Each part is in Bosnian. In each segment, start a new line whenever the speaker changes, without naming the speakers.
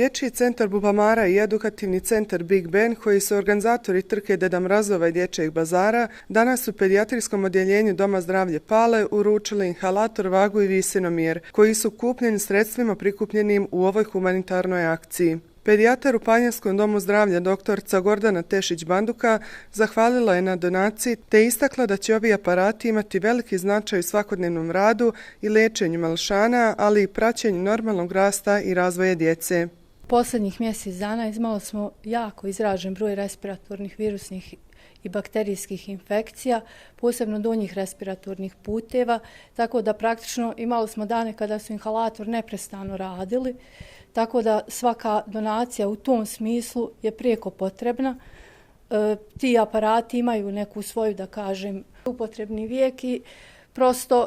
Dječji centar Bubamara i edukativni centar Big Ben, koji su organizatori trke Deda Mrazova i Dječjeg bazara, danas u pedijatrijskom odjeljenju Doma zdravlja Pale uručili inhalator, vagu i visinomjer, koji su kupljeni sredstvima prikupljenim u ovoj humanitarnoj akciji. Pedijatar u Panjevskom domu zdravlja doktorica Gordana Tešić-Banduka zahvalila je na donaciji te istakla da će ovi aparati imati veliki značaj u svakodnevnom radu i liječenju malšana, ali i praćenju normalnog rasta i razvoja djece.
Posljednjih mjesec dana imali smo jako izražen broj respiratornih virusnih i bakterijskih infekcija, posebno donjih respiratornih puteva, tako da praktično imali smo dane kada su inhalator neprestano radili, tako da svaka donacija u tom smislu je prijeko potrebna. Ti aparati imaju neku svoju, da kažem, upotrebni vijek i prosto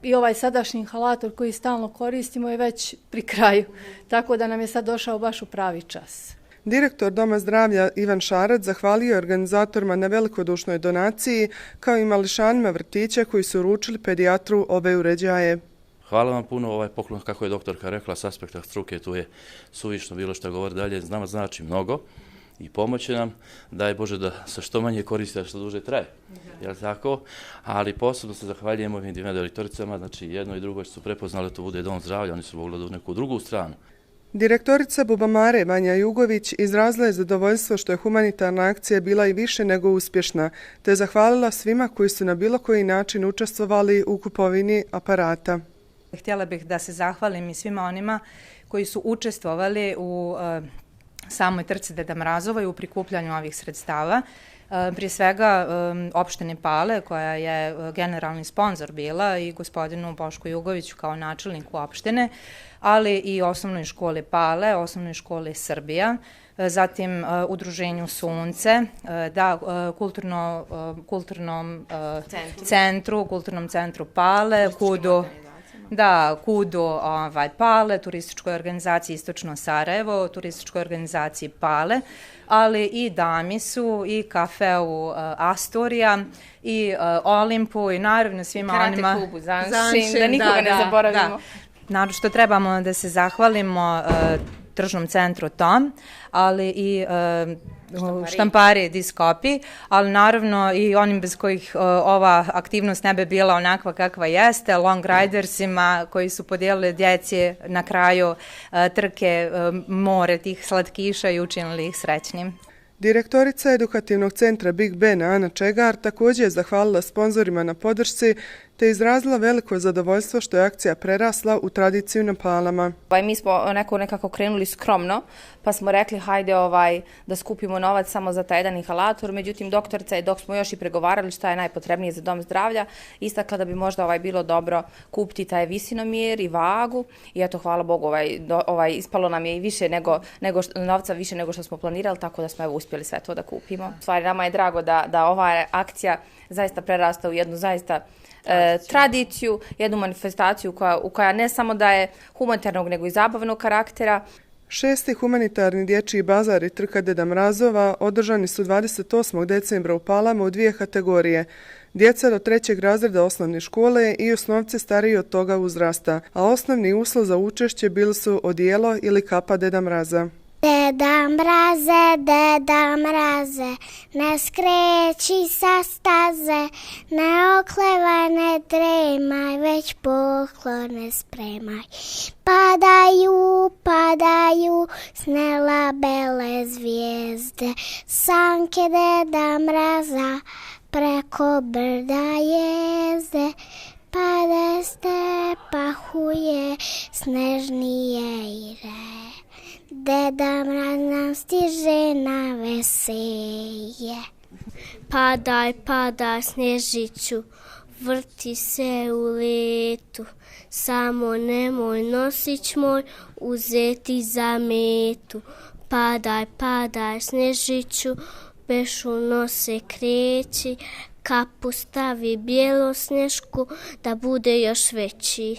i ovaj sadašnji inhalator koji stalno koristimo je već pri kraju, tako da nam je sad došao baš u pravi čas.
Direktor Doma zdravlja Ivan Šarac zahvalio je organizatorima na velikodušnoj donaciji, kao i mališanima vrtića koji su uručili pedijatru ove uređaje.
Hvala vam puno, ovaj poklon, kako je doktorka rekla, s aspekta struke, tu je suvišno bilo što govori dalje, nama znači mnogo i pomoće nam, daj Bože da se što manje koristi, da što duže traje, jel tako? Ali posebno se zahvaljujem ovim dvima direktoricama, znači jedno i drugo što su prepoznali da to bude dom zdravlja, oni su mogli da u neku drugu stranu.
Direktorica Bubamare Vanja Jugović izrazila je zadovoljstvo što je humanitarna akcija bila i više nego uspješna, te zahvalila svima koji su na bilo koji način učestvovali u kupovini aparata.
Htjela bih da se zahvalim i svima onima koji su učestvovali u samoj trci Deda Mrazova i u prikupljanju ovih sredstava. Prije svega opštine Pale, koja je generalni sponzor bila, i gospodinu Bošku Jugoviću kao načelniku opštine, ali i osnovnoj školi Pale, osnovnoj školi Srbija, zatim udruženju Sunce, kulturnom centru Pale, KUD-u Pale, turističkoj organizaciji Istočno Sarajevo, turističkoj organizaciji Pale, ali i Damisu i kafeu Astorija i Olimpu i naravno svima onima...
Karate klubu Zanšin, da nikoga ne zaboravimo.
Naročito trebamo da se zahvalimo tržnom centru Tom, ali i štampari Diskopi, ali naravno i onim bez kojih ova aktivnost ne bi bila onakva kakva jeste, long ridersima koji su podijelili djeci na kraju trke more tih slatkiša i učinili ih srećnim.
Direktorica edukativnog centra Big Ben Ana Čegar također je zahvalila sponzorima na podršci te izrazila veliko zadovoljstvo što je akcija prerasla u tradiciju na Palama.
Mi smo nekako krenuli skromno, pa smo rekli hajde da skupimo novac samo za taj jedan inhalator, međutim doktorica je, dok smo još i pregovarali šta je najpotrebnije za dom zdravlja, istakla da bi možda bilo dobro kupiti taj visinomjer i vagu i eto, hvala Bogu, ispalo nam je i više novca više nego što smo planirali, tako da smo uspjeli sve to da kupimo. U stvari, nama je drago da ova akcija zaista prerasta u jednu zaista tradiciju, jednu manifestaciju koja ne samo da je humanitarnog nego i zabavnog karaktera.
6. humanitarni dječji bazar i trka Deda Mrazova održani su 28. decembra u Palama u dvije kategorije. Djeca do 3. razreda osnovne škole i osnovci stariji od toga uzrasta, a osnovni uslov za učešće bili su odijelo ili kapa Deda Mraza.
Deda mraze, ne skreći sa staze, ne oklevaj, ne tremaj, već poklone spremaj. Padaju snelabele zvijezde, sanke Deda Mraza preko brda jezde. Pada stepahuje snežnije i re. Deda Mraz nam stiže na veselje. Padaj, snježiću, vrti se u letu. Samo nemoj nosić moj uzeti za metu. Padaj, snježiću, bešu nose kreći. Kapu stavi bijelo snježku da bude još veći.